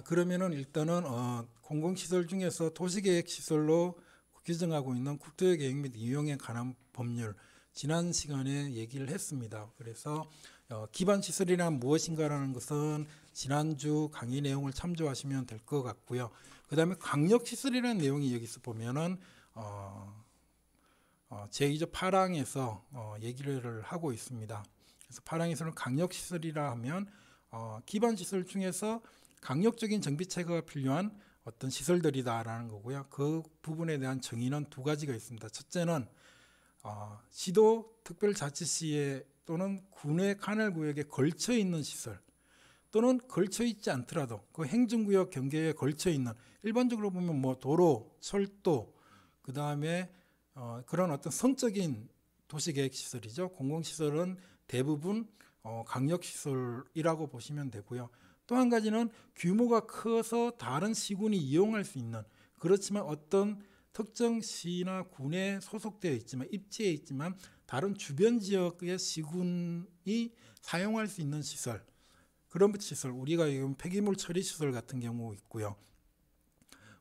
그러면은 일단은 공공시설 중에서 도시계획시설로 규정하고 있는 국토계획 및 이용에 관한 법률 지난 시간에 얘기를 했습니다. 그래서 기반시설이란 무엇인가라는 것은 지난주 강의 내용을 참조하시면 될 것 같고요. 그 다음에 강력시설이라는 내용이 여기서 보면은 제2조 8항에서 얘기를 하고 있습니다. 그래서 8항에서는 강력시설이라 하면 기반시설 중에서 강력적인 정비체계가 필요한 어떤 시설들이다라는 거고요. 그 부분에 대한 정의는 두 가지가 있습니다. 첫째는 시도 특별자치시에 또는 군의 관할구역에 걸쳐 있는 시설 또는 걸쳐 있지 않더라도 그 행정구역 경계에 걸쳐 있는 일반적으로 보면 뭐 도로, 철도, 그 다음에 그런 어떤 성적인 도시계획시설이죠. 공공시설은 대부분 강력시설이라고 보시면 되고요. 또 한 가지는 규모가 커서 다른 시군이 이용할 수 있는, 그렇지만 어떤 특정 시나 군에 소속되어 있지만 입지에 있지만 다른 주변 지역의 시군이 사용할 수 있는 시설, 그런 시설, 우리가 지금 폐기물 처리 시설 같은 경우 있고요.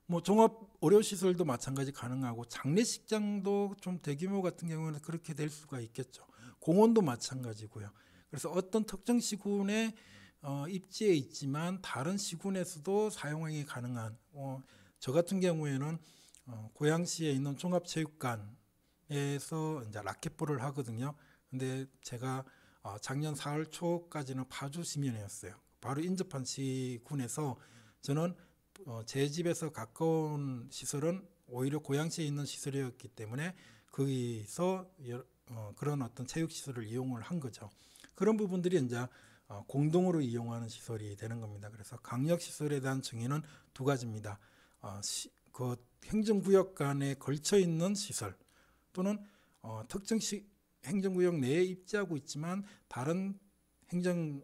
뭐 종합 의료 시설도 마찬가지 가능하고 장례식장도 좀 대규모 같은 경우는 그렇게 될 수가 있겠죠. 공원도 마찬가지고요. 그래서 어떤 특정 시군의 입지에 있지만 다른 시군에서도 사용하기 가능한, 저 같은 경우에는 고양시에 있는 종합체육관에서 이제 라켓볼을 하거든요. 근데 제가 작년 4월 초까지는 파주 시민이었어요. 바로 인접한 시군에서 저는 제 집에서 가까운 시설은 오히려 고양시에 있는 시설이었기 때문에 거기서 그런 어떤 체육시설을 이용을 한 거죠. 그런 부분들이 이제 공동으로 이용하는 시설이 되는 겁니다. 그래서 강력시설에 대한 정의는 두 가지입니다. 그 행정구역 간에 걸쳐 있는 시설 또는 특정 행정구역 내에 입지하고 있지만 다른 행정권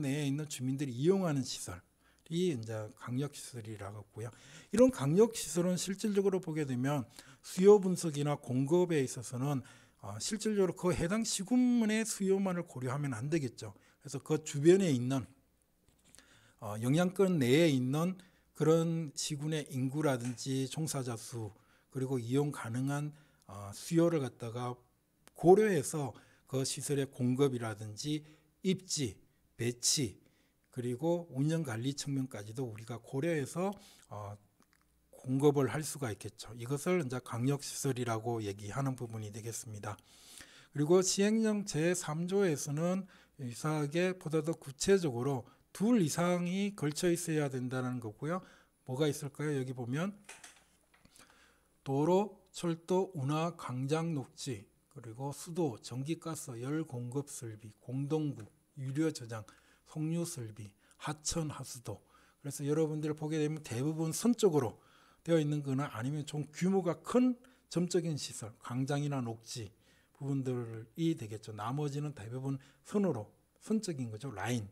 내에 있는 주민들이 이용하는 시설이 이제 강력시설이라고 하고요. 이런 강력시설은 실질적으로 보게 되면 수요 분석이나 공급에 있어서는 실질적으로 그 해당 시군의 수요만을 고려하면 안 되겠죠. 그래서 그 주변에 있는 영향권 내에 있는 그런 시군의 인구라든지 종사자 수 그리고 이용 가능한 수요를 갖다가 고려해서 그 시설의 공급이라든지 입지, 배치 그리고 운영관리 측면까지도 우리가 고려해서 공급을 할 수가 있겠죠. 이것을 이제 강력시설이라고 얘기하는 부분이 되겠습니다. 그리고 시행령 제3조에서는 유사하게 보다 더 구체적으로 둘 이상이 걸쳐 있어야 된다는 거고요. 뭐가 있을까요? 여기 보면 도로, 철도, 운하, 광장, 녹지, 그리고 수도, 전기가스, 열 공급 설비, 공동구, 유료 저장, 송유 설비, 하천, 하수도. 그래서 여러분들 보게 되면 대부분 선 쪽으로 되어 있는 거나 아니면 좀 규모가 큰 점적인 시설, 광장이나 녹지 부분들이 되겠죠. 나머지는 대부분 선으로, 선적인 거죠. 라인.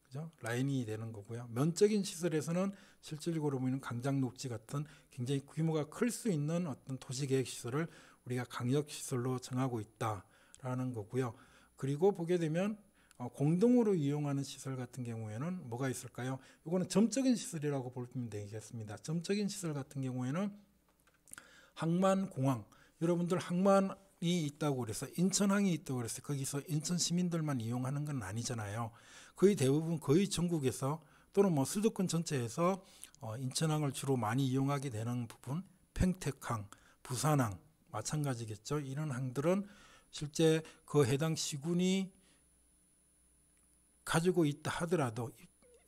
그죠? 라인이 되는 거고요. 면적인 시설에서는 실질적으로 보이는 광장, 녹지 같은 굉장히 규모가 클 수 있는 어떤 도시계획 시설을 우리가 강력시설로 정하고 있다라는 거고요. 그리고 보게 되면 공동으로 이용하는 시설 같은 경우에는 뭐가 있을까요? 이거는 점적인 시설이라고 보면 되겠습니다. 점적인 시설 같은 경우에는 항만, 공항. 여러분들 항만이 있다고 그래서 인천항이 있다고 그래서 거기서 인천 시민들만 이용하는 건 아니잖아요. 거의 대부분 거의 전국에서 또는 뭐 수도권 전체에서 인천항을 주로 많이 이용하게 되는 부분, 평택항, 부산항 마찬가지겠죠. 이런 항들은 실제 그 해당 시군이 가지고 있다 하더라도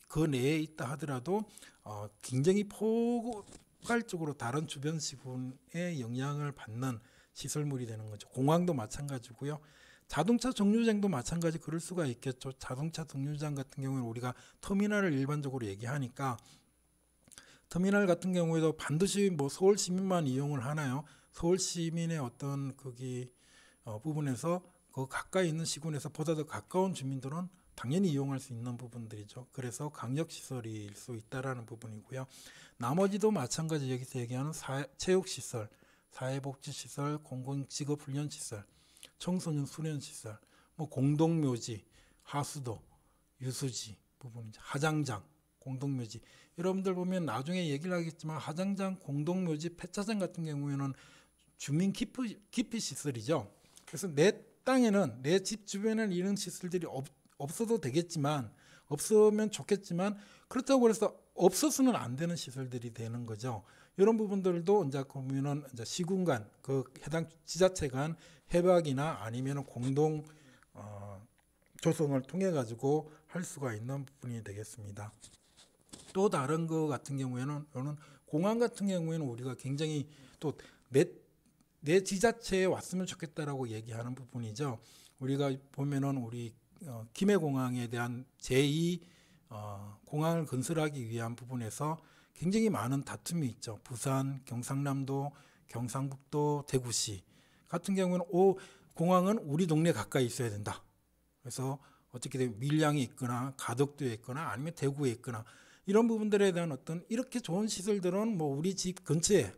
그 내에 있다 하더라도 굉장히 포괄적으로 다른 주변 시군의 영향을 받는 시설물이 되는 거죠. 공항도 마찬가지고요. 자동차 정류장도 마찬가지 그럴 수가 있겠죠. 자동차 정류장 같은 경우는 우리가 터미널을 일반적으로 얘기하니까 터미널 같은 경우에도 반드시 뭐 서울 시민만 이용을 하나요? 서울 시민의 어떤 거기 부분에서 그 가까이 있는 시군에서 보다 더 가까운 주민들은 당연히 이용할 수 있는 부분들이죠. 그래서 강력시설일 수 있다라는 부분이고요. 나머지도 마찬가지 여기서 얘기하는 체육시설, 사회복지시설, 공공직업훈련시설, 청소년 수련시설, 뭐 공동묘지, 하수도, 유수지 부분이죠. 하장장, 공동묘지. 여러분들 보면 나중에 얘기를 하겠지만 하장장, 공동묘지, 폐차장 같은 경우에는 주민 기피 시설이죠. 그래서 내 땅에는 내 집 주변에는 이런 시설들이 없어도 되겠지만 없으면 좋겠지만 그렇다고 해서 없어서는 안 되는 시설들이 되는 거죠. 이런 부분들도 이제 보면은 이제 시군간 그 해당 지자체 간 협약이나 아니면 공동 조성을 통해 가지고 할 수가 있는 부분이 되겠습니다. 또 다른 거 같은 경우에는 공항 같은 경우에는 우리가 굉장히 또 내 지자체에 왔으면 좋겠다라고 얘기하는 부분이죠. 우리가 보면은 우리 김해공항에 대한 제2 공항을 건설하기 위한 부분에서 굉장히 많은 다툼이 있죠. 부산, 경상남도, 경상북도, 대구시 같은 경우는 공항은 우리 동네 가까이 있어야 된다. 그래서 어떻게 되면 밀양에 있거나 가덕도에 있거나 아니면 대구에 있거나 이런 부분들에 대한 어떤 이렇게 좋은 시설들은 뭐 우리 집 근처에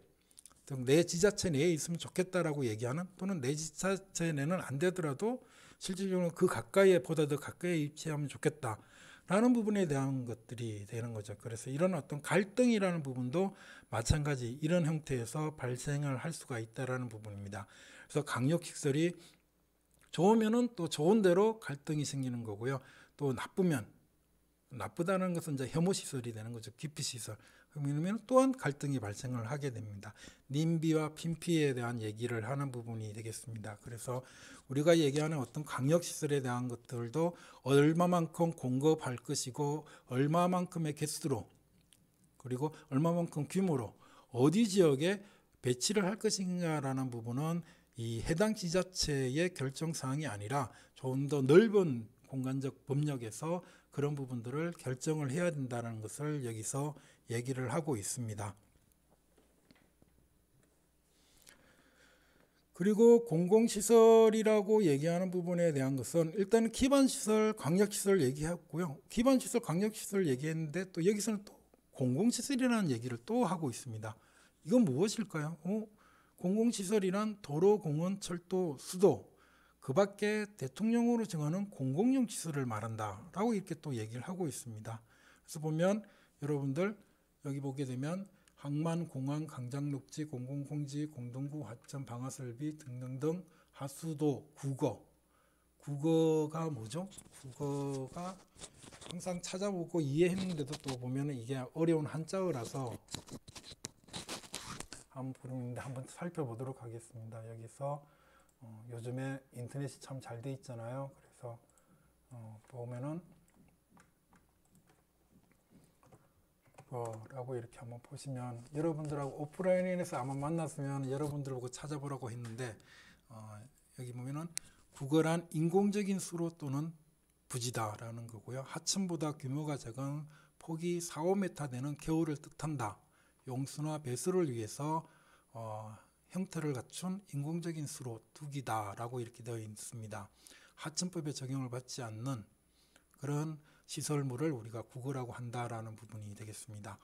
내 지자체 내에 있으면 좋겠다라고 얘기하는 또는 내 지자체 내는 안 되더라도 실질적으로 그 가까이에 보다 더 가까이에 위치하면 좋겠다라는 부분에 대한 것들이 되는 거죠. 그래서 이런 어떤 갈등이라는 부분도 마찬가지 이런 형태에서 발생을 할 수가 있다라는 부분입니다. 그래서 강력시설이 좋으면은 또 좋은 대로 갈등이 생기는 거고요. 또 나쁘다는 것은 이제 혐오시설이 되는 거죠. 기피시설. 그러면 또한 갈등이 발생을 하게 됩니다. 님비와 핀피에 대한 얘기를 하는 부분이 되겠습니다. 그래서 우리가 얘기하는 어떤 강력시설에 대한 것들도 얼마만큼 공급할 것이고 얼마만큼의 개수로 그리고 얼마만큼 규모로 어디 지역에 배치를 할 것인가라는 부분은 이 해당 지자체의 결정사항이 아니라 좀 더 넓은 공간적 법령에서 그런 부분들을 결정을 해야 된다는 것을 여기서 얘기를 하고 있습니다. 그리고 공공시설이라고 얘기하는 부분에 대한 것은 일단 기반시설, 강력시설 얘기했고요. 기반시설, 강력시설 얘기했는데 또 여기서는 또 공공시설이라는 얘기를 또 하고 있습니다. 이건 무엇일까요? 공공시설이란 도로, 공원, 철도, 수도 그 밖에 대통령으로 정하는 공공용 시설을 말한다라고 이렇게 또 얘기를 하고 있습니다. 그래서 보면 여러분들 여기 보게 되면 항만, 공항, 강장녹지, 공공공지, 공동구, 하천, 방화설비 등등등 하수도, 국어가 뭐죠? 국어가 항상 찾아보고 이해했는데도 또 보면 이게 어려운 한자어라서 한번 살펴보도록 하겠습니다. 여기서 요즘에 인터넷이 참 잘 돼 있잖아요. 그래서 보면은 라고 이렇게 한번 보시면 여러분들하고 오프라인에서 아마 만났으면 여러분들하고 찾아보라고 했는데 여기 보면은 국어란 인공적인 수로 또는 부지다라는 거고요. 하천보다 규모가 작은 폭이 4, 5m 되는 겨울을 뜻한다. 용수나 배수를 위해서 형태를 갖춘 인공적인 수로 두기다라고 이렇게 되어 있습니다. 하천법에 적용을 받지 않는 그런 시설물을 우리가 국어라고 한다라는 부분이 되겠습니다.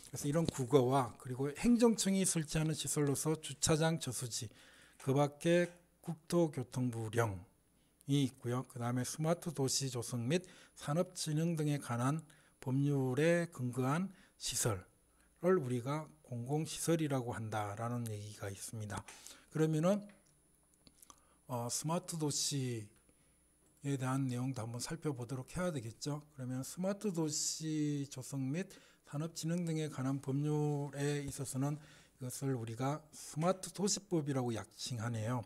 그래서 이런 국어와 그리고 행정청이 설치하는 시설로서 주차장, 저수지, 그 밖에 국토교통부령이 있고요. 그 다음에 스마트 도시 조성 및 산업진흥 등에 관한 법률에 근거한 시설을 우리가 공공시설이라고 한다라는 얘기가 있습니다. 그러면은 스마트 도시에 대한 내용도 한번 살펴보도록 해야 되겠죠. 그러면 스마트 도시 조성 및 산업진흥 등에 관한 법률에 있어서는 이것을 우리가 스마트 도시법이라고 약칭하네요.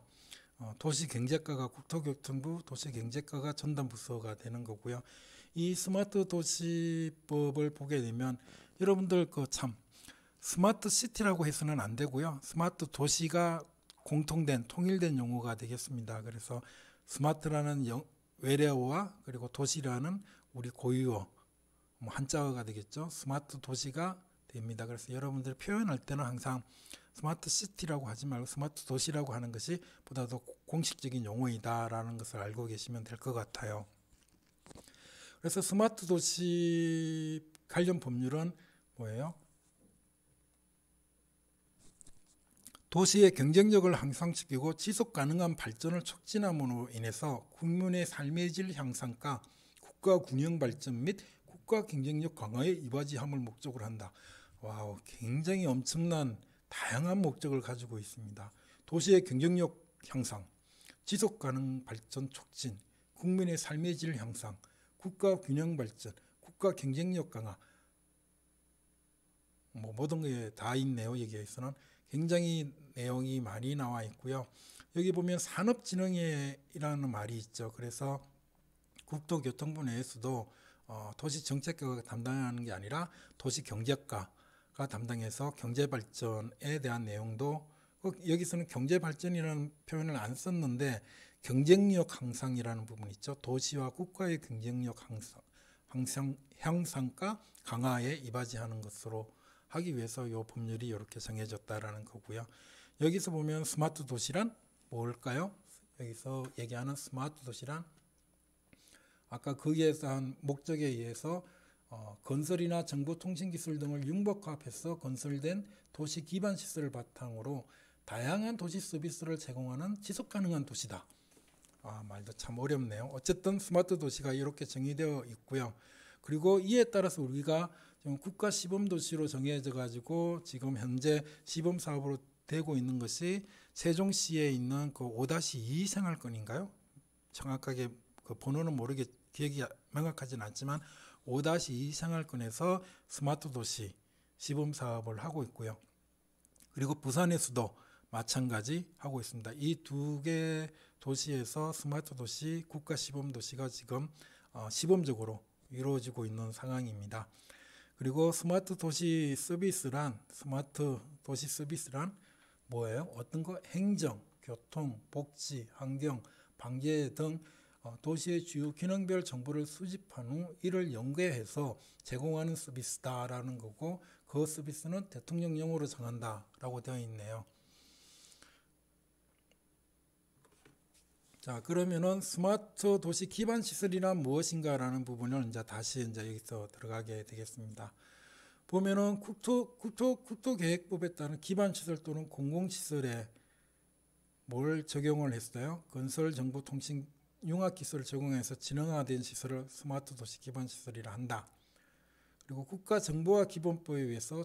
도시경제과가 국토교통부, 도시경제과가 전담부서가 되는 거고요. 이 스마트 도시법을 보게 되면 여러분들 스마트 시티라고 해서는 안 되고요. 스마트 도시가 통일된 용어가 되겠습니다. 그래서 스마트라는 외래어와 그리고 도시라는 우리 고유어, 한자어가 되겠죠. 스마트 도시가 됩니다. 그래서 여러분들 표현할 때는 항상 스마트 시티라고 하지 말고 스마트 도시라고 하는 것이 보다 더 공식적인 용어이다라는 것을 알고 계시면 될 것 같아요. 그래서 스마트 도시 관련 법률은 뭐예요? 도시의 경쟁력을 향상시키고 지속 가능한 발전을 촉진함으로 인해서 국민의 삶의 질 향상과 국가 균형 발전 및 국가 경쟁력 강화에 이바지함을 목적으로 한다. 와우, 굉장히 엄청난 다양한 목적을 가지고 있습니다. 도시의 경쟁력 향상, 지속 가능 발전 촉진, 국민의 삶의 질 향상, 국가 균형 발전, 국가 경쟁력 강화, 모든 게 다 있네요. 여기에서는 굉장히 내용이 많이 나와 있고요. 여기 보면 산업진흥회라는 말이 있죠. 그래서 국토교통부 내에서도 도시정책과가 담당하는 게 아니라 도시경제과가 담당해서 경제발전에 대한 내용도, 여기서는 경제발전이라는 표현을 안 썼는데 경쟁력 향상이라는 부분이 있죠. 도시와 국가의 경쟁력 향상과 강화에 이바지하는 것으로 하기 위해서 이 법률이 이렇게 정해졌다라는 거고요. 여기서 보면 스마트 도시란 뭘까요? 여기서 얘기하는 스마트 도시란 아까 거기에 대한 목적에 의해서 건설이나 정보통신기술 등을 융복합해서 건설된 도시 기반 시설을 바탕으로 다양한 도시 서비스를 제공하는 지속가능한 도시다. 말도 참 어렵네요. 어쨌든 스마트 도시가 이렇게 정의되어 있고요. 그리고 이에 따라서 우리가 지금 국가 시범도시로 정해져 가지고 지금 현재 시범 사업으로 되고 있는 것이 세종시에 있는 그 5-2 생활권인가요? 정확하게 그 번호는 기억이 명확하진 않지만 5-2 생활권에서 스마트 도시 시범 사업을 하고 있고요. 그리고 부산에서도 마찬가지 하고 있습니다. 이 두 개 도시에서 스마트 도시, 국가 시범 도시가 지금 시범적으로 이루어지고 있는 상황입니다. 그리고 스마트 도시 서비스란 뭐예요? 어떤 거? 행정, 교통, 복지, 환경, 방제 등 도시의 주요 기능별 정보를 수집한 후 이를 연계해서 제공하는 서비스다라는 거고, 그 서비스는 대통령령으로 정한다라고 되어 있네요. 자, 그러면은 스마트 도시 기반 시설이란 무엇인가라는 부분을 다시 여기서 들어가게 되겠습니다. 보면은 국토계획법에 따른 기반 시설 또는 공공시설에 뭘 적용을 했어요? 건설, 정보, 통신, 융합기술을 제공해서 지능화된 시설을 스마트 도시 기반 시설이라 한다. 그리고 국가정보화 기본법에 의해서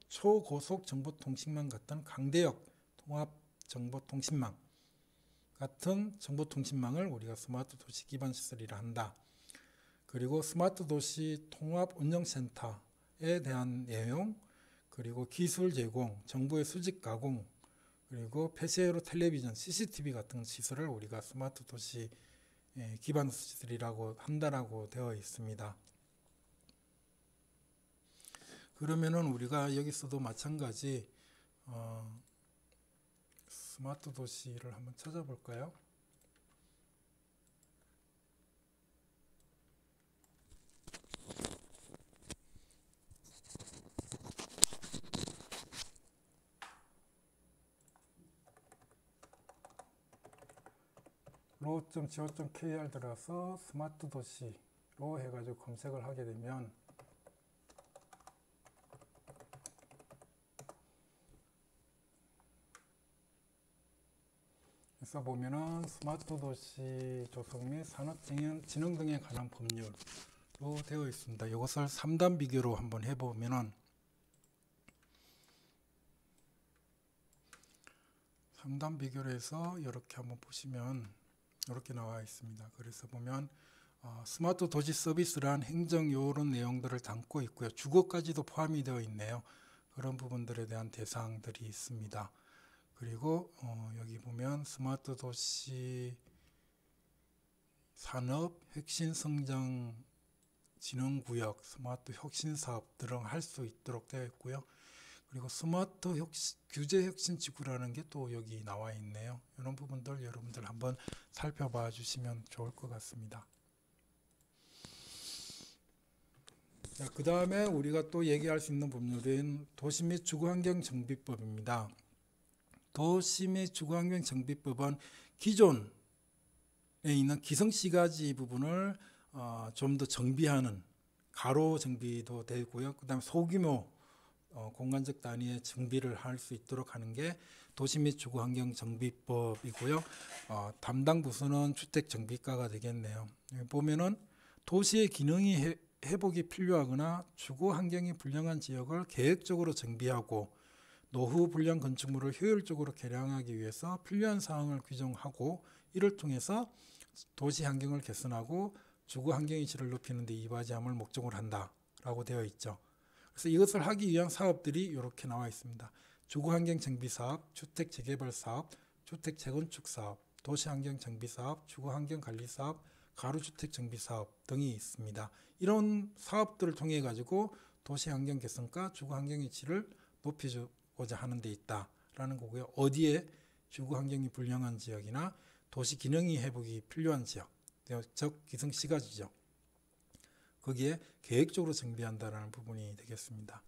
초고속 정보통신망 같은 강대역 통합정보통신망 같은 정보통신망을 우리가 스마트 도시 기반 시설이라 한다. 그리고 스마트 도시 통합운영센터에 대한 내용, 그리고 기술 제공, 정보의 수집 가공, 그리고 폐쇄로 텔레비전, CCTV 같은 시설을 우리가 스마트 도시 기반 시설이라고 한다라고 되어 있습니다. 그러면은 우리가 여기서도 마찬가지 스마트 도시를 한번 찾아볼까요? 로.co.kr 들어가서 스마트 도시로 해가지고 검색을 하게 되면 그래서 보면은 스마트 도시 조성 및 산업진흥 등에 관한 법률로 되어 있습니다. 이것을 3단 비교로 한번 해보면은 3단 비교로 해서 이렇게 한번 보시면 이렇게 나와 있습니다. 그래서 보면 스마트 도시 서비스란 행정 요런 내용들을 담고 있고요. 주거까지도 포함이 되어 있네요. 그런 부분들에 대한 대상들이 있습니다. 그리고 여기 보면 스마트 도시 산업 혁신 성장 진흥구역, 스마트 혁신 사업들을 할 수 있도록 되어 있고요. 그리고 스마트 규제 혁신 지구라는 게 또 여기 나와 있네요. 이런 부분들 여러분들 한번 살펴봐 주시면 좋을 것 같습니다. 그 다음에 우리가 또 얘기할 수 있는 법률은 도시 및 주거환경 정비법입니다. 도시 및 주거환경 정비법은 기존에 있는 기성시가지 부분을 좀 더 정비하는 가로 정비도 되고요. 그 다음에 소규모 공간적 단위의 정비를 할 수 있도록 하는 게 도시 및 주거환경 정비법이고요. 담당 부서는 주택정비과가 되겠네요. 보면은 도시의 기능이 회복이 필요하거나 주거 환경이 불량한 지역을 계획적으로 정비하고 노후 불량 건축물을 효율적으로 개량하기 위해서 필요한 사항을 규정하고 이를 통해서 도시 환경을 개선하고 주거 환경의 질을 높이는 데 이바지함을 목적으로 한다라고 되어 있죠. 그래서 이것을 하기 위한 사업들이 이렇게 나와 있습니다. 주거 환경 정비 사업, 주택 재개발 사업, 주택 재건축 사업, 도시 환경 정비 사업, 주거 환경 관리 사업, 가로주택 정비 사업 등이 있습니다. 이런 사업들을 통해 가지고 도시 환경 개선과 주거 환경의 질을 높여주고자 하는 데 있다라는 거고요. 어디에 주거 환경이 불량한 지역이나 도시 기능이 회복이 필요한 지역, 즉 기성시가지죠. 거기에 계획적으로 정비한다라는 부분이 되겠습니다.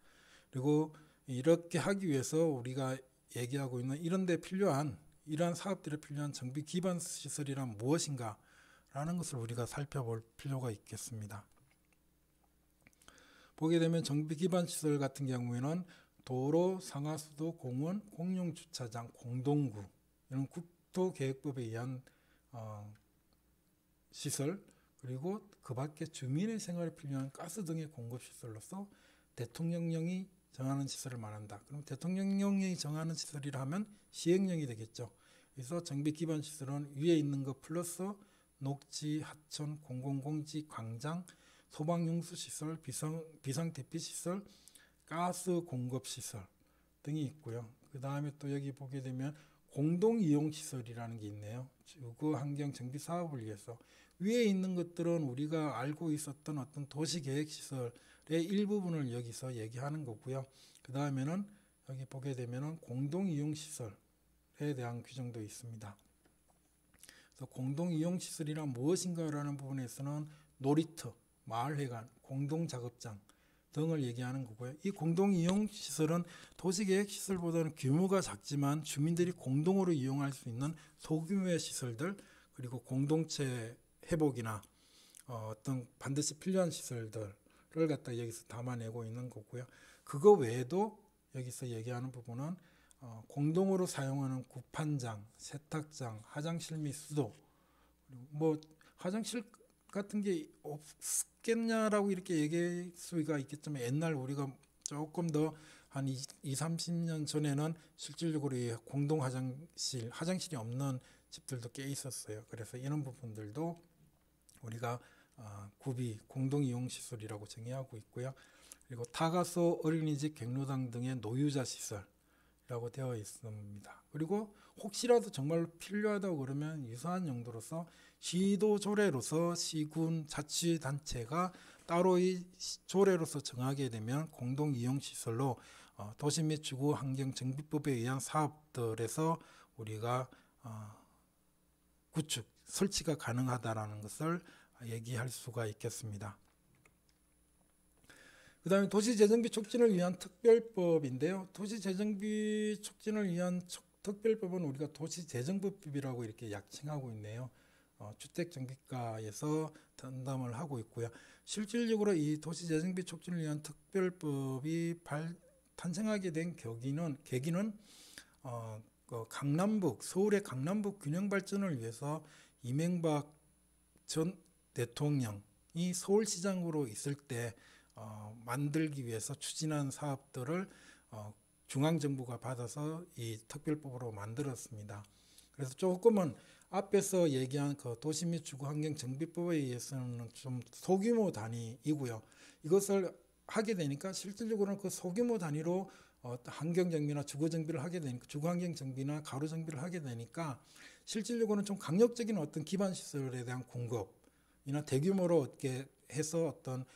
그리고 이렇게 하기 위해서 우리가 얘기하고 있는 이런 데 필요한 이러한 사업들에 필요한 정비 기반 시설이란 무엇인가 라는 것을 우리가 살펴볼 필요가 있겠습니다. 보게 되면 정비 기반 시설 같은 경우에는 도로, 상하수도, 공원, 공용주차장, 공동구 이런 국토계획법에 의한 시설 그리고 그 밖에 주민의 생활에 필요한 가스 등의 공급시설로서 대통령령이 정하는 시설을 말한다. 그럼 대통령령이 정하는 시설이라 하면 시행령이 되겠죠. 그래서 정비 기반 시설은 위에 있는 것 플러스 녹지, 하천, 공공공지, 광장, 소방용수시설, 비상대피시설, 가스 공급시설 등이 있고요. 그 다음에 또 여기 보게 되면 공동이용시설이라는 게 있네요. 주거 환경 정비 사업을 위해서 위에 있는 것들은 우리가 알고 있었던 어떤 도시계획시설의 일부분을 여기서 얘기하는 거고요. 그 다음에는 여기 보게 되면 공동이용시설에 대한 규정도 있습니다. 그래서 공동이용시설이란 무엇인가라는 부분에서는 놀이터, 마을회관, 공동작업장 등을 얘기하는 거고요. 이 공동이용시설은 도시계획시설보다는 규모가 작지만 주민들이 공동으로 이용할 수 있는 소규모의 시설들 그리고 공동체 회복이나 어떤 반드시 필요한 시설들을 갖다 여기서 담아내고 있는 거고요. 그거 외에도 여기서 얘기하는 부분은 공동으로 사용하는 구판장, 세탁장, 화장실 및 수도 뭐 화장실 같은 게 없겠냐라고 이렇게 얘기할 수가 있겠지만 옛날 우리가 조금 더 한 20-30년 전에는 실질적으로 이 공동 화장실이 없는 집들도 꽤 있었어요. 그래서 이런 부분들도 우리가 구비 공동이용시설이라고 정의하고 있고요. 그리고 타가소, 어린이집, 경로당 등의 노유자 시설이라고 되어 있습니다. 그리고 혹시라도 정말 필요하다고 그러면 유사한 용도로서 시도 조례로서 시군 자치단체가 따로 이 조례로서 정하게 되면 공동이용시설로 도시 및 주거환경정비법에 의한 사업들에서 우리가 구축, 설치가 가능하다라는 것을 얘기할 수가 있겠습니다. 그 다음에 도시재정비 촉진을 위한 특별법인데요. 도시재정비 촉진을 위한 특별법은 우리가 도시재정법이라고 이렇게 약칭하고 있네요. 주택정비과에서 담당을 하고 있고요. 실질적으로 이 도시재정비 촉진을 위한 특별법이 탄생하게 된 계기는 강남북, 서울의 강남북 균형 발전을 위해서 이명박 전 대통령이 서울시장으로 있을 때 만들기 위해서 추진한 사업들을 중앙정부가 받아서 이 특별법으로 만들었습니다. 그래서 조금은 앞에서 얘기한 그 도시 및 주거환경정비법에 의해서는 좀 소규모 단위이고요. 이것을 하게 되니까 실질적으로는 그 소규모 단위로 환경정비나 주거정비를 하게 되니까 주거환경정비나 가로정비를 하게 되니까 실질적으로는 좀 강력적인 어떤 기반시설에 대한 공급이나 대규모로 어떻게 해서 어떤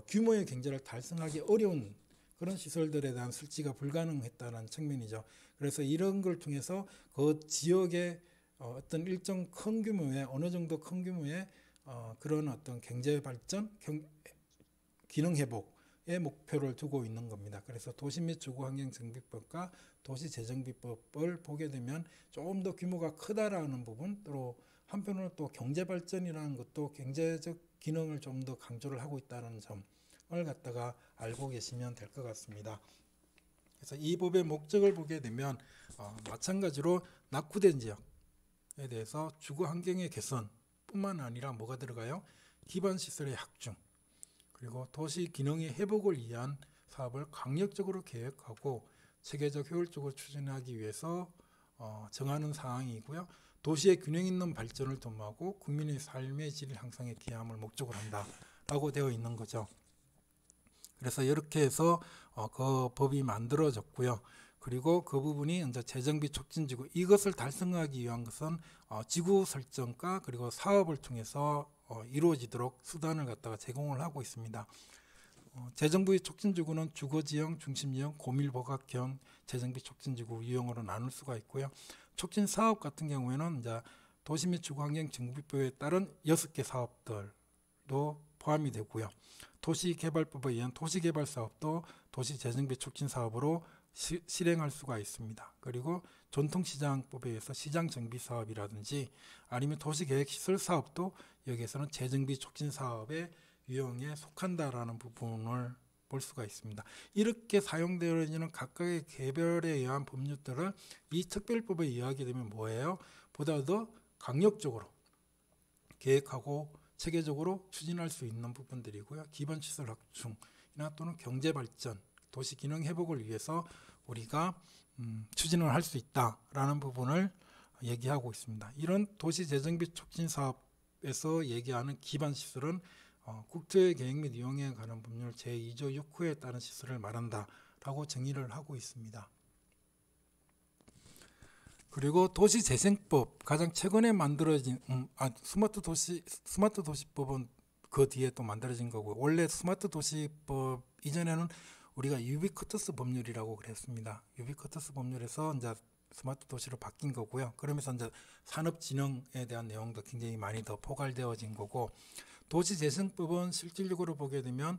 규모의 경제를 달성하기 어려운 그런 시설들에 대한 설치가 불가능했다는 측면이죠. 그래서 이런 걸 통해서 그 지역의 어떤 일정 큰 규모의 어느 정도 큰 규모의 그런 어떤 경제 발전, 기능 회복의 목표를 두고 있는 겁니다. 그래서 도시 및 주거환경정비법과 도시재정비법을 보게 되면 조금 더 규모가 크다라는 부분, 또 한편으로는 또 경제 발전이라는 것도 경제적 기능을 좀 더 강조를 하고 있다는 점을 갖다가 알고 계시면 될 것 같습니다. 그래서 이 법의 목적을 보게 되면 마찬가지로 낙후된 지역에 대해서 주거 환경의 개선뿐만 아니라 뭐가 들어가요? 기반 시설의 확충, 그리고 도시 기능의 회복을 위한 사업을 강력적으로 계획하고 체계적 효율적으로 추진하기 위해서 정하는 사항이고요. 도시의 균형 있는 발전을 도모하고 국민의 삶의 질 향상에 기함을 목적으로 한다라고 되어 있는 거죠. 그래서 이렇게 해서 그 법이 만들어졌고요. 그리고 그 부분이 이제 재정비 촉진지구, 이것을 달성하기 위한 것은 지구 설정과 그리고 사업을 통해서 이루어지도록 수단을 갖다가 제공을 하고 있습니다. 재정비 촉진지구는 주거지형, 중심지형, 고밀복합형 재정비 촉진지구 유형으로 나눌 수가 있고요. 촉진 사업 같은 경우에는 이제 도시 및 주거환경 정비법에 따른 6개 사업들도 포함이 되고요. 도시개발법에 의한 도시개발 사업도 도시재정비 촉진 사업으로 실행할 수가 있습니다. 그리고 전통시장법에 의해서 시장정비 사업이라든지 아니면 도시계획시설 사업도 여기에서는 재정비 촉진 사업의 유형에 속한다라는 부분을 볼 수가 있습니다. 이렇게 사용되어지는 각각의 개별에 의한 법률들을 이 특별법에 의하게 되면 뭐예요? 보다 더 강력적으로 계획하고 체계적으로 추진할 수 있는 부분들이고요. 기반시설 확충이나 또는 경제발전, 도시기능 회복을 위해서 우리가 추진을 할 수 있다라는 부분을 얘기하고 있습니다. 이런 도시재정비 촉진 사업에서 얘기하는 기반시설은 국토의 계획 및 이용에 관한 법률 제2조 6호에 따른 시설을 말한다라고 정의를 하고 있습니다. 그리고 도시재생법, 가장 최근에 만들어진 스마트 도시법은 그 뒤에 또 만들어진 거고, 원래 스마트 도시법 이전에는 우리가 유비쿼터스 법률이라고 그랬습니다. 유비쿼터스 법률에서 이제 스마트 도시로 바뀐 거고요. 그러면서 이제 산업진흥에 대한 내용도 굉장히 많이 더 포괄되어진 거고, 도시재생법은 실질적으로 보게 되면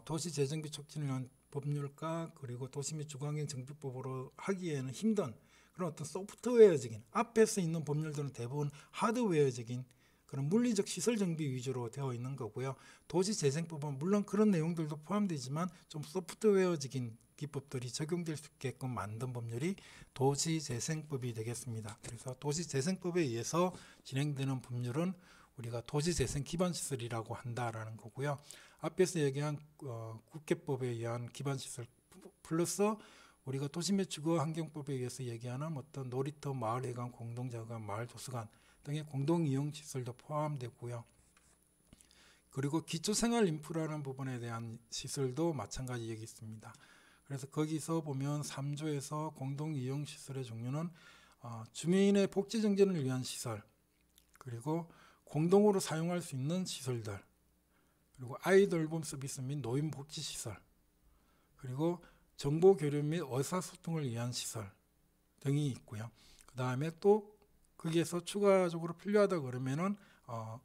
도시재정비 촉진을 위한 법률과 그리고 도시 및 주거환경 정비법으로 하기에는 힘든 그런 어떤 소프트웨어적인, 앞에서 있는 법률들은 대부분 하드웨어적인 그런 물리적 시설 정비 위주로 되어 있는 거고요. 도시재생법은 물론 그런 내용들도 포함되지만 좀 소프트웨어적인 기법들이 적용될 수 있게끔 만든 법률이 도시재생법이 되겠습니다. 그래서 도시재생법에 의해서 진행되는 법률은 우리가 도시재생 기반시설이라고 한다라는 거고요. 앞에서 얘기한 국회법에 의한 기반시설 플러스 우리가 도시 및 주거환경법에 의해서 얘기하는 어떤 놀이터, 마을회관, 공동자관, 마을도서관 등의 공동이용시설도 포함되고요. 그리고 기초생활인프라는 부분에 대한 시설도 마찬가지 여기 있습니다. 그래서 거기서 보면 3조에서 공동이용시설의 종류는 주민의 복지증진을 위한 시설, 그리고 공동으로 사용할 수 있는 시설들, 그리고 아이돌봄 서비스 및 노인복지시설, 그리고 정보교류 및 의사소통을 위한 시설 등이 있고요. 그 다음에 또 거기에서 추가적으로 필요하다 그러면은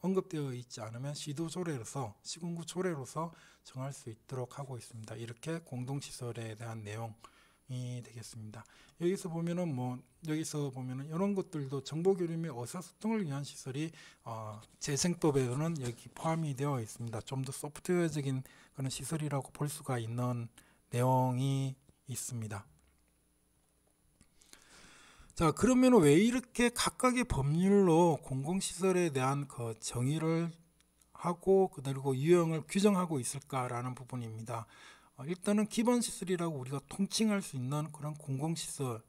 언급되어 있지 않으면 시도조례로서, 시군구 조례로서 정할 수 있도록 하고 있습니다. 이렇게 공동시설에 대한 내용이 되겠습니다. 여기서 보면은 이런 것들도 정보교류 및 의사소통을 위한 시설이 재생법에서는 여기 포함이 되어 있습니다. 좀 더 소프트웨어적인 그런 시설이라고 볼 수가 있는 내용이 있습니다. 자, 그러면 왜 이렇게 각각의 법률로 공공시설에 대한 그 정의를 하고 그리고 유형을 규정하고 있을까라는 부분입니다. 일단은 기본시설이라고 우리가 통칭할 수 있는 그런 공공시설은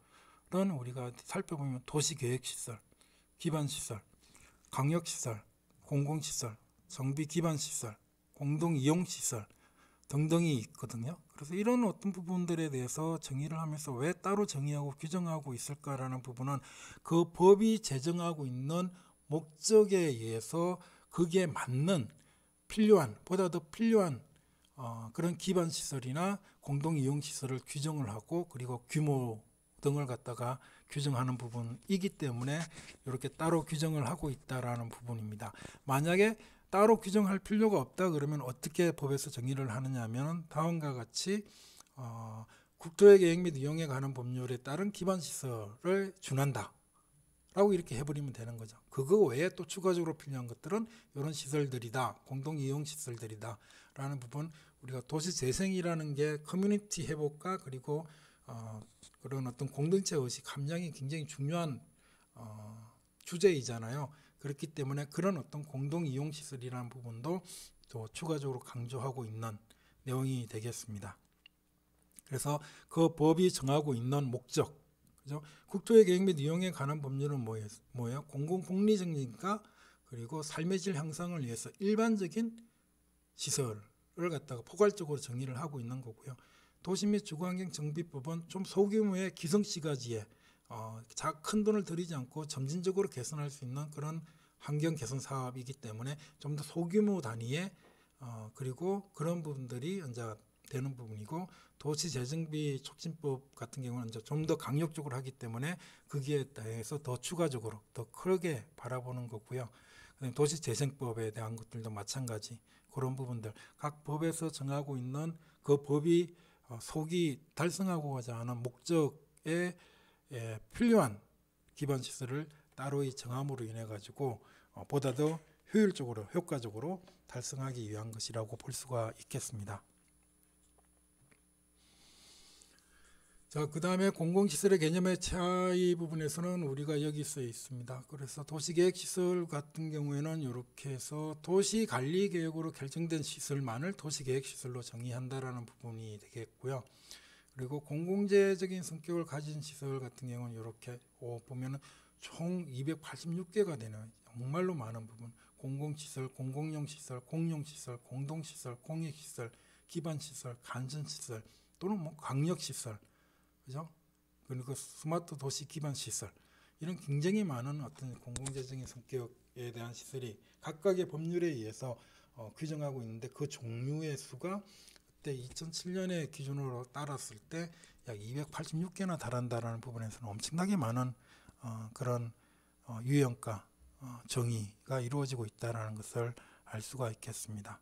우리가 살펴보면 도시계획시설, 기반시설, 강력시설, 공공시설, 정비기반시설, 공동이용시설 등등이 있거든요. 그래서 이런 어떤 부분들에 대해서 정의를 하면서 왜 따로 정의하고 규정하고 있을까라는 부분은 그 법이 제정하고 있는 목적에 의해서 거기에 맞는 보다 더 필요한 그런 기반시설이나 공동이용시설을 규정을 하고 그리고 규모 등을 갖다가 규정하는 부분이기 때문에 이렇게 따로 규정을 하고 있다라는 부분입니다. 만약에 따로 규정할 필요가 없다 그러면 어떻게 법에서 정의를 하느냐 하면 다음과 같이 국토의 계획 및 이용에 관한 법률에 따른 기반시설을 준한다 라고 이렇게 해버리면 되는 거죠. 그거 외에 또 추가적으로 필요한 것들은 이런 시설들이다, 공동이용시설들이다 라는 부분, 우리가 도시재생이라는 게 커뮤니티 회복과 그리고 그런 어떤 공동체 의식 함량이 굉장히 중요한 주제이잖아요. 그렇기 때문에 그런 어떤 공동이용시설이라는 부분도 또 추가적으로 강조하고 있는 내용이 되겠습니다. 그래서 그 법이 정하고 있는 목적, 그죠? 국토의 계획 및 이용에 관한 법률은 뭐예요? 공공복리적인가 그리고 삶의 질 향상을 위해서 일반적인 시설을 갖다가 포괄적으로 정의를 하고 있는 거고요. 도시 및 주거환경 정비법은 좀 소규모의 기성시가지에 큰 돈을 들이지 않고 점진적으로 개선할 수 있는 그런 환경 개선 사업이기 때문에 좀 더 소규모 단위의 그리고 그런 부분들이 이제 되는 부분이고, 도시재정비 촉진법 같은 경우는 이제 좀 더 강력적으로 하기 때문에 거기에 대해서 더 추가적으로 더 크게 바라보는 거고요. 도시재생법에 대한 것들도 마찬가지 그런 부분들 각 법에서 정하고 있는 그 법이 속이 달성하고자 하는 목적에 필요한 기반 시설을 따로 정함으로 인해 가지고 보다 더 효율적으로 효과적으로 달성하기 위한 것이라고 볼 수가 있겠습니다. 자, 그 다음에 공공시설의 개념의 차이 부분에서는 우리가 여기 써 있습니다. 그래서 도시계획시설 같은 경우에는 이렇게 해서 도시관리계획으로 결정된 시설만을 도시계획시설로 정의한다라는 부분이 되겠고요. 그리고 공공재적인 성격을 가진 시설 같은 경우는 이렇게 보면은 총 286개가 되는 정말로 많은 부분, 공공시설, 공공용시설, 공용시설, 공동시설, 공익시설, 기반시설, 간전시설 또는 광역시설, 그죠? 그리고 스마트 도시 기반 시설, 이런 굉장히 많은 어떤 공공재적인 성격에 대한 시설이 각각의 법률에 의해서 규정하고 있는데 그 종류의 수가 그때 2007년의 기준으로 따랐을 때 약 286개나 달한다라는 부분에서는 엄청나게 많은 그런 유형과 정의가 이루어지고 있다는 것을 알 수가 있겠습니다.